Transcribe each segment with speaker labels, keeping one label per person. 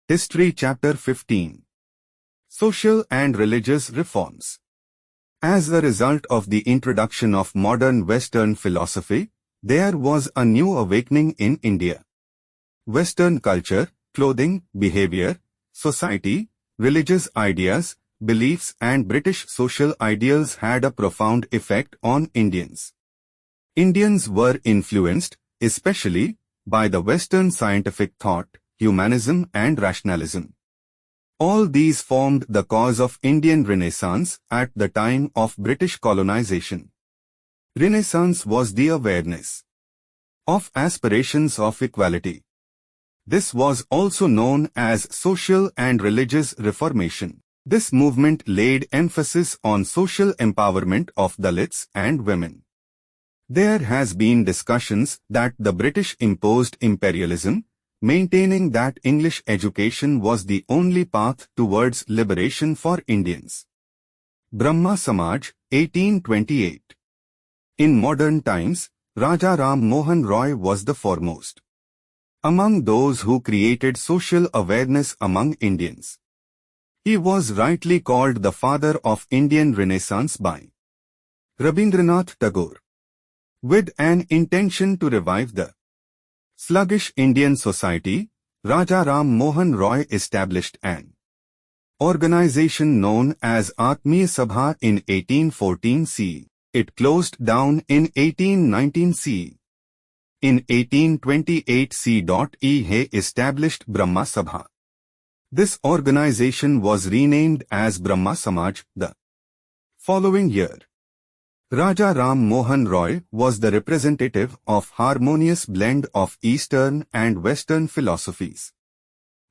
Speaker 1: History Chapter 15. Social and Religious Reforms. As a result of the introduction of modern Western philosophy, there was a new awakening in India. Western culture, clothing, behavior, society, religious ideas, beliefs and British social ideals had a profound effect on Indians. Indians were influenced, especially, by the Western scientific thought, humanism and rationalism. All these formed the cause of Indian Renaissance at the time of British colonization. Renaissance was the awareness of aspirations of equality. This was also known as social and religious reformation. This movement laid emphasis on social empowerment of Dalits and women. There has been discussions that the British imposed imperialism, maintaining that English education was the only path towards liberation for Indians. Brahma Samaj, 1828. In modern times, Raja Ram Mohan Roy was the foremost among those who created social awareness among Indians. He was rightly called the father of Indian Renaissance by Rabindranath Tagore. With an intention to revive the sluggish Indian society, Raja Ram Mohan Roy established an organization known as Atmiya Sabha in 1814 CE. It closed down in 1819 CE. In 1828 CE, he established Brahma Sabha. This organization was renamed as Brahma Samaj the following year. Raja Ram Mohan Roy was the representative of harmonious blend of Eastern and Western philosophies.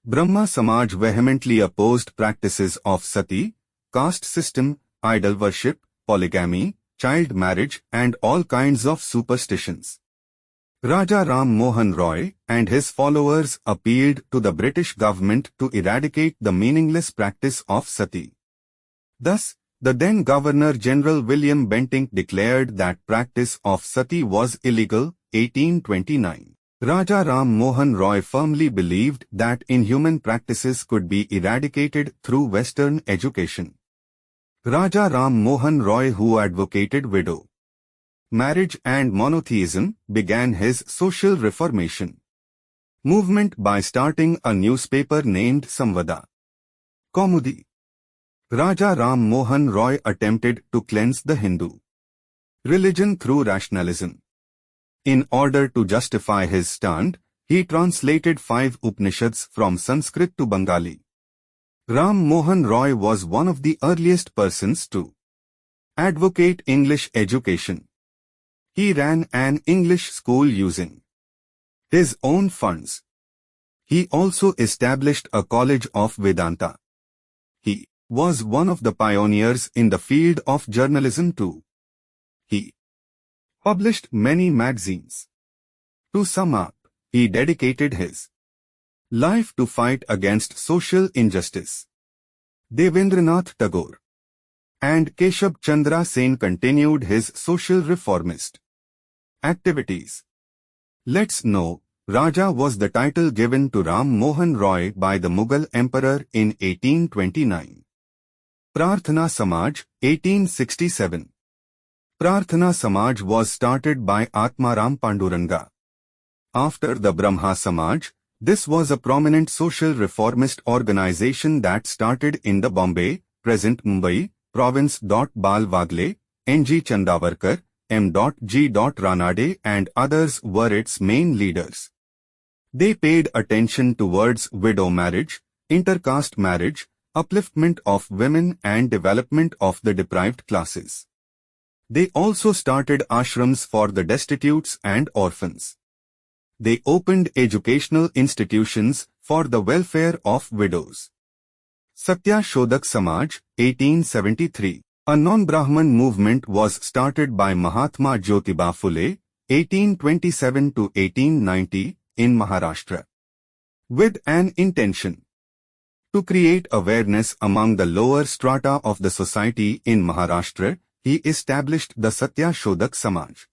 Speaker 1: Brahma Samaj vehemently opposed practices of sati, caste system, idol worship, polygamy, child marriage and all kinds of superstitions. Raja Ram Mohan Roy and his followers appealed to the British government to eradicate the meaningless practice of sati. Thus, the then Governor-General William Bentinck declared that practice of sati was illegal, 1829. Raja Ram Mohan Roy firmly believed that inhuman practices could be eradicated through Western education. Raja Ram Mohan Roy, who advocated widow marriage and monotheism, began his social reformation movement by starting a newspaper named Samvada Kaumudi. Raja Ram Mohan Roy attempted to cleanse the Hindu religion through rationalism. In order to justify his stand, he translated 5 Upanishads from Sanskrit to Bengali. Ram Mohan Roy was one of the earliest persons to advocate English education. He ran an English school using his own funds. He also established a college of Vedanta. He was one of the pioneers in the field of journalism too. He published many magazines. To sum up, he dedicated his life to fight against social injustice. Devendranath Tagore and Keshab Chandra Sen continued his social reformist activities. Let's know, Raja was the title given to Ram Mohan Roy by the Mughal Emperor in 1829. Prarthana Samaj, 1867. Prarthana Samaj was started by Atmaram Panduranga. After the Brahma Samaj, this was a prominent social reformist organization that started in the Bombay, present Mumbai, province. Bal Wagle, N.G. Chandavarkar, M.G. Ranade and others were its main leaders. They paid attention towards widow marriage, intercaste marriage, upliftment of women and development of the deprived classes. They also started ashrams for the destitutes and orphans. They opened educational institutions for the welfare of widows. Satya Shodhak Samaj, 1873. A non-Brahman movement was started by Mahatma Jyotiba Phule, 1827 to 1890, in Maharashtra, with an intention to create awareness among the lower strata of the society in Maharashtra. He established the Satya Shodhak Samaj.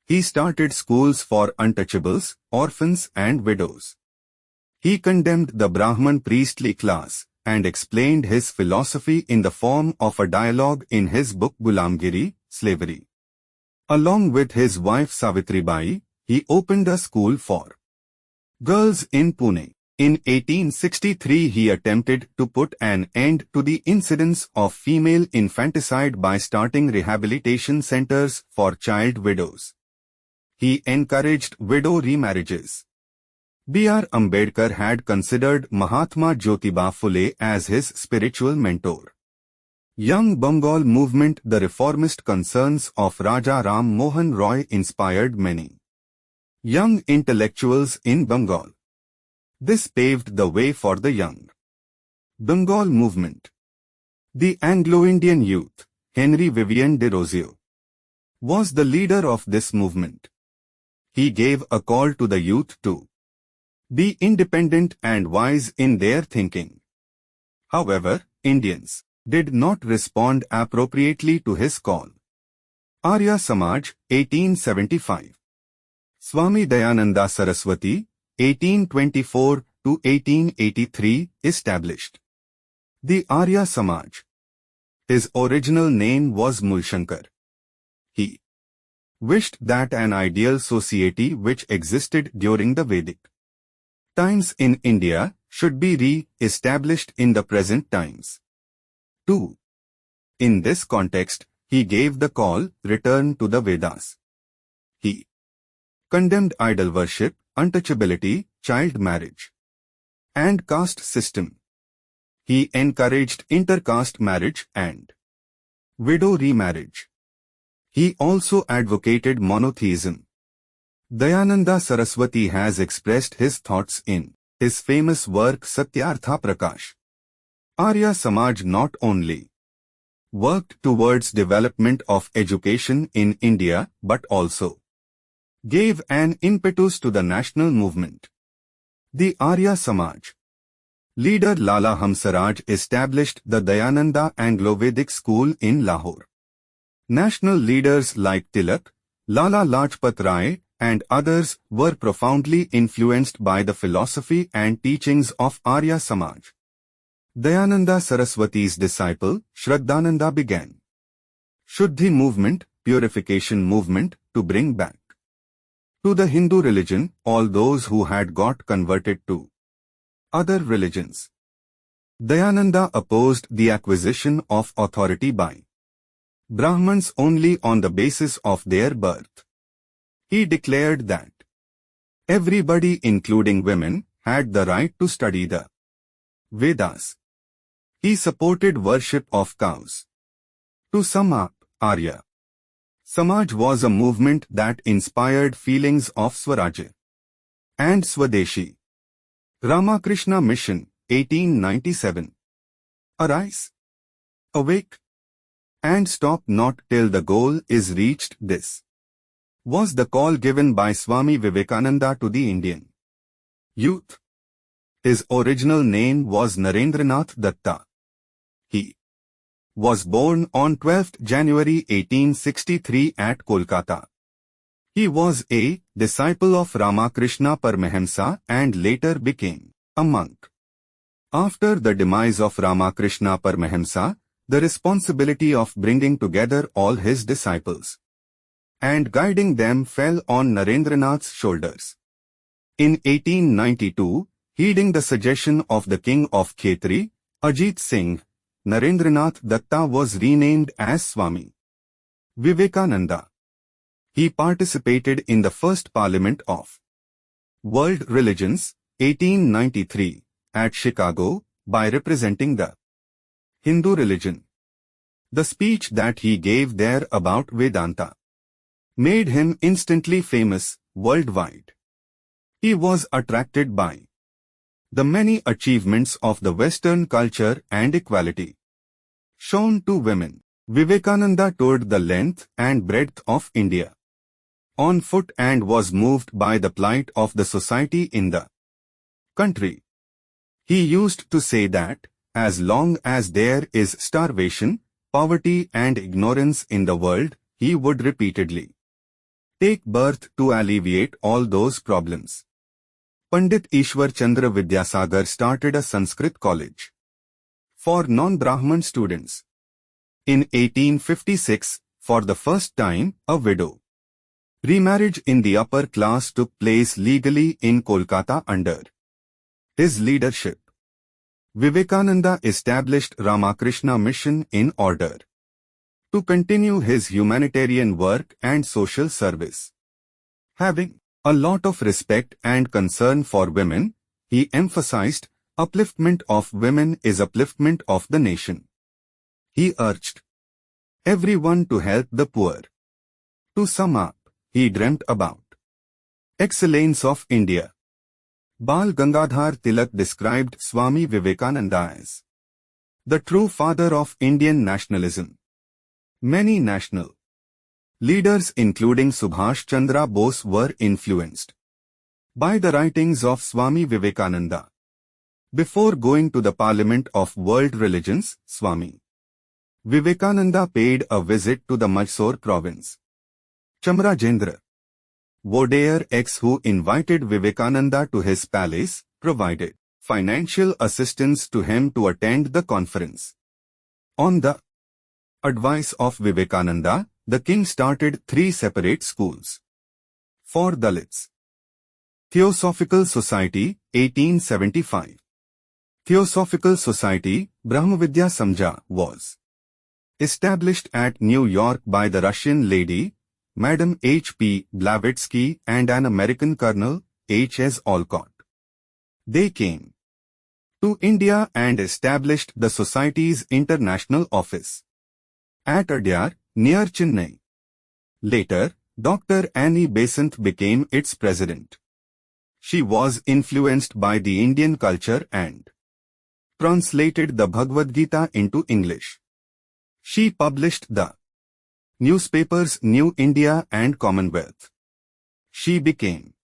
Speaker 1: He started schools for untouchables, orphans and widows. He condemned the Brahman priestly class and explained his philosophy in the form of a dialogue in his book Gulamgiri, Slavery. Along with his wife Savitribai, he opened a school for girls in Pune. In 1863 he attempted to put an end to the incidence of female infanticide by starting rehabilitation centers for child widows. He encouraged widow remarriages. B.R. Ambedkar had considered Mahatma Jyotiba Phule as his spiritual mentor. Young Bengal movement, the reformist concerns of Raja Ram Mohan Roy inspired many young intellectuals in Bengal. This paved the way for the young Bengal movement. The Anglo-Indian youth, Henry Vivian de Rossio, was the leader of this movement. He gave a call to the youth to be independent and wise in their thinking. However, Indians did not respond appropriately to his call. Arya Samaj, 1875. Swami Dayananda Saraswati, 1824 to 1883, established the Arya Samaj. His original name was Mulshankar. He wished that an ideal society which existed during the Vedic times in India should be re-established in the present times. 2. In this context, he gave the call, return to the Vedas. He condemned idol worship, untouchability, child marriage, and caste system. He encouraged intercaste marriage and widow remarriage. He also advocated monotheism. Dayananda Saraswati has expressed his thoughts in his famous work Satyartha Prakash. Arya Samaj not only worked towards development of education in India but also gave an impetus to the national movement. The Arya Samaj leader Lala Hamsaraj established the Dayananda Anglo-Vedic School in Lahore. National leaders like Tilak, Lala Lajpat Rai, and others were profoundly influenced by the philosophy and teachings of Arya Samaj. Dayananda Saraswati's disciple, Shraddhananda, began Shuddhi movement, purification movement, to bring back to the Hindu religion all those who had got converted to other religions. Dayananda opposed the acquisition of authority by Brahmins only on the basis of their birth. He declared that everybody, including women, had the right to study the Vedas. He supported worship of cows. To sum up, Arya Samaj was a movement that inspired feelings of Swarajya and Swadeshi. Ramakrishna Mission, 1897. Arise, awake, and stop not till the goal is reached. This was the call given by Swami Vivekananda to the Indian youth. His original name was Narendranath Datta. He was born on 12th January 1863 at Kolkata. He was a disciple of Ramakrishna Paramahamsa and later became a monk. After the demise of Ramakrishna Paramahamsa, the responsibility of bringing together all his disciples and guiding them fell on Narendranath's shoulders. In 1892, heeding the suggestion of the king of Khetri, Ajit Singh, Narendranath Datta was renamed as Swami Vivekananda. He participated in the first Parliament of World Religions, 1893, at Chicago, by representing the Hindu religion. The speech that he gave there about Vedanta made him instantly famous worldwide. He was attracted by the many achievements of the Western culture and equality shown to women. Vivekananda toured the length and breadth of India on foot and was moved by the plight of the society in the country. He used to say that, as long as there is starvation, poverty and ignorance in the world, he would repeatedly take birth to alleviate all those problems. Pandit Ishwar Chandra Vidyasagar started a Sanskrit college for non-Brahman students. In 1856, for the first time, a widow remarriage in the upper class took place legally in Kolkata under his leadership. Vivekananda established Ramakrishna Mission in order to continue his humanitarian work and social service. Having a lot of respect and concern for women, he emphasized, upliftment of women is upliftment of the nation. He urged everyone to help the poor. To sum up, he dreamt about excellence of India. Bal Gangadhar Tilak described Swami Vivekananda as the true father of Indian nationalism. Many national leaders including Subhash Chandra Bose were influenced by the writings of Swami Vivekananda. Before going to the Parliament of World Religions, Swami Vivekananda paid a visit to the Mysore province. Chamarajendra Wadeyar X, who invited Vivekananda to his palace, provided financial assistance to him to attend the conference. On the advice of Vivekananda, the king started 3 separate schools for Dalits. Theosophical Society, 1875. Theosophical Society, Brahmavidya Samja, was established at New York by the Russian lady, Madam H.P. Blavatsky, and an American colonel, H.S. Olcott. They came to India and established the Society's international office at Adyar, near Chennai. Later, Dr. Annie Besant became its president. She was influenced by the Indian culture and translated the Bhagavad Gita into English. She published the newspapers New India and Commonwealth. She became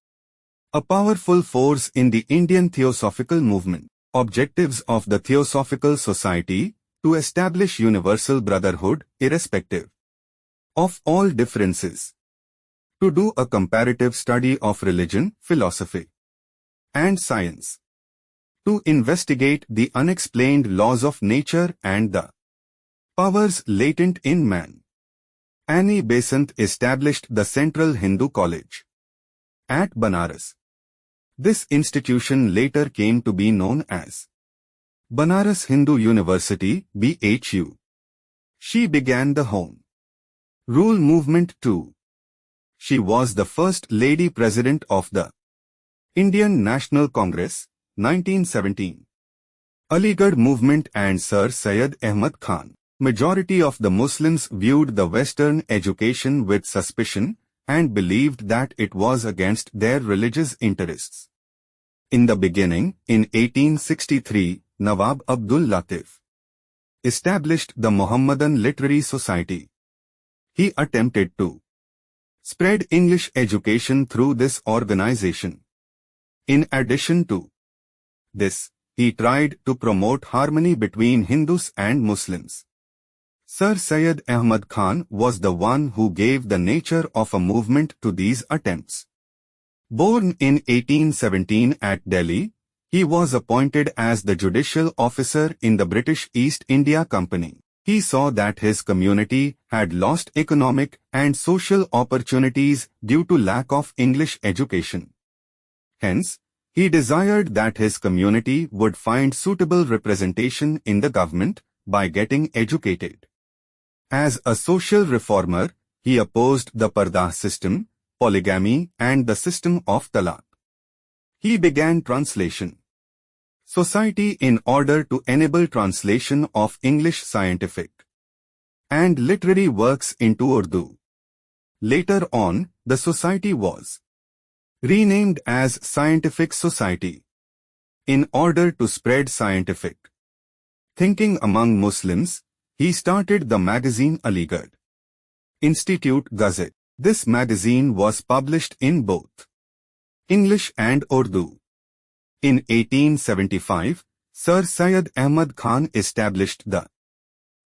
Speaker 1: a powerful force in the Indian Theosophical movement. Objectives of the Theosophical Society: to establish universal brotherhood, irrespective of all differences. To do a comparative study of religion, philosophy, and science. To investigate the unexplained laws of nature and the powers latent in man. Annie Besant established the Central Hindu College at Banaras. This institution later came to be known as Banaras Hindu University, BHU. She began the Home Rule movement too. She was the first lady president of the Indian National Congress, 1917. Aligarh movement and Sir Syed Ahmad Khan. Majority of the Muslims viewed the Western education with suspicion and believed that it was against their religious interests. In the beginning, in 1863, Nawab Abdul Latif established the Mohammedan Literary Society. He attempted to spread English education through this organization. In addition to this, he tried to promote harmony between Hindus and Muslims. Sir Syed Ahmad Khan was the one who gave the nature of a movement to these attempts. Born in 1817 at Delhi, he was appointed as the judicial officer in the British East India Company. He saw that his community had lost economic and social opportunities due to lack of English education. Hence, he desired that his community would find suitable representation in the government by getting educated. As a social reformer, he opposed the Pardah system, polygamy, and the system of talaq. He began translation society in order to enable translation of English scientific and literary works into Urdu. Later on, the society was renamed as Scientific Society in order to spread scientific thinking among Muslims. He started the magazine Aligarh Institute Gazette. This magazine was published in both English and Urdu. In 1875, Sir Syed Ahmad Khan established the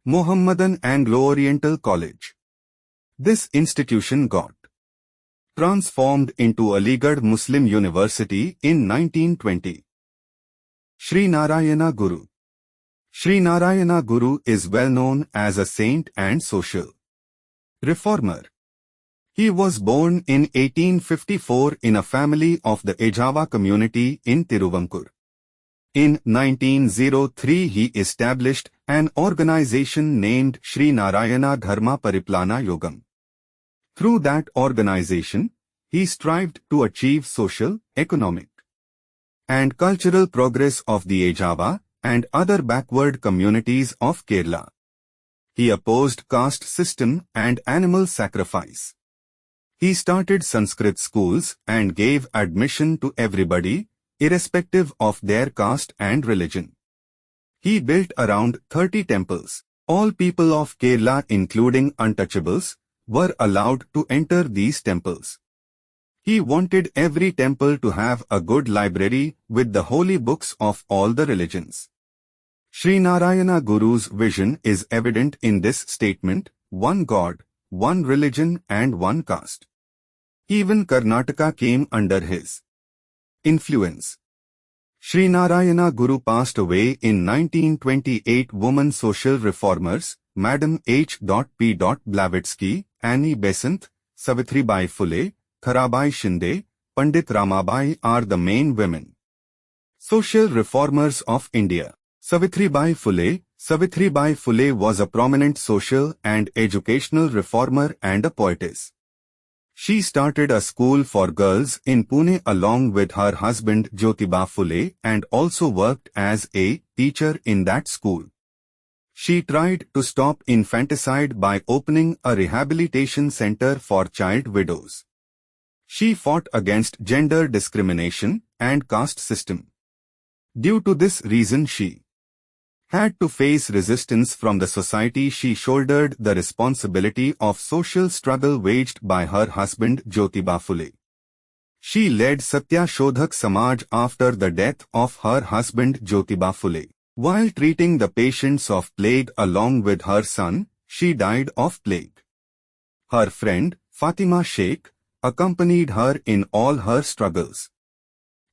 Speaker 1: Mohammedan Anglo-Oriental College. This institution got transformed into a leagued Muslim university in 1920. Sri Narayana Guru. Sri Narayana Guru is well known as a saint and social reformer. He was born in 1854 in a family of the Ejava community in Tiruvankur. In 1903 he established an organization named Sri Narayana Dharma Pariplana Yogam. Through that organization, he strived to achieve social, economic, and cultural progress of the Ejava and other backward communities of Kerala. He opposed caste system and animal sacrifice. He started Sanskrit schools and gave admission to everybody, irrespective of their caste and religion. He built around 30 temples. All people of Kerala, including untouchables, were allowed to enter these temples. He wanted every temple to have a good library with the holy books of all the religions. Sri Narayana Guru's vision is evident in this statement: one God, one religion and one caste. Even Karnataka came under his influence. Sri Narayana Guru passed away in 1928. Women social reformers, Madam H.P. Blavatsky, Annie Besant, Savitribai Phule, Tharabai Shinde, Pandit Ramabai are the main women social reformers of India. Savitribai Phule was a prominent social and educational reformer and a poetess. She started a school for girls in Pune along with her husband Jyotiba Phule and also worked as a teacher in that school. She tried to stop infanticide by opening a rehabilitation center for child widows. She fought against gender discrimination and caste system. Due to this reason she had to face resistance from the society. She shouldered the responsibility of social struggle waged by her husband Jyotiba Phule. She led Satya Shodhak Samaj after the death of her husband Jyotiba Phule. While treating the patients of plague along with her son, she died of plague. Her friend, Fatima Sheikh, accompanied her in all her struggles.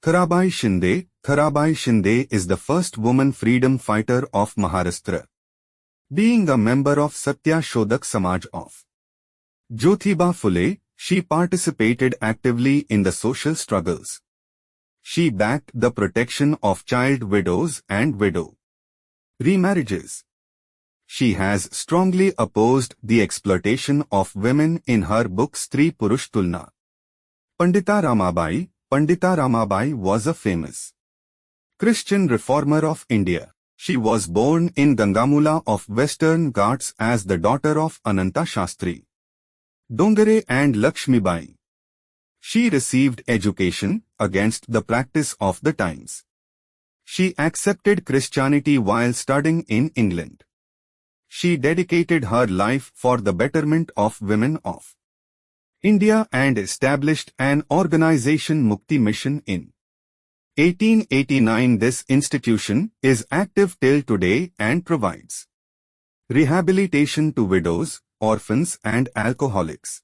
Speaker 1: Tharabai Shinde is the first woman freedom fighter of Maharashtra. Being a member of Satya Shodhak Samaj of Jyotiba Phule, she participated actively in the social struggles. She backed the protection of child widows and widow remarriages. She has strongly opposed the exploitation of women in her book Stree Purush Tulna. Pandita Ramabai was a famous Christian reformer of India. She was born in Gangamula of Western Ghats as the daughter of Ananta Shastri Dongare and Lakshmibai. She received education against the practice of the times. She accepted Christianity while studying in England. She dedicated her life for the betterment of women of India and established an organization Mukti Mission in 1889. This institution is active till today and provides rehabilitation to widows, orphans and alcoholics.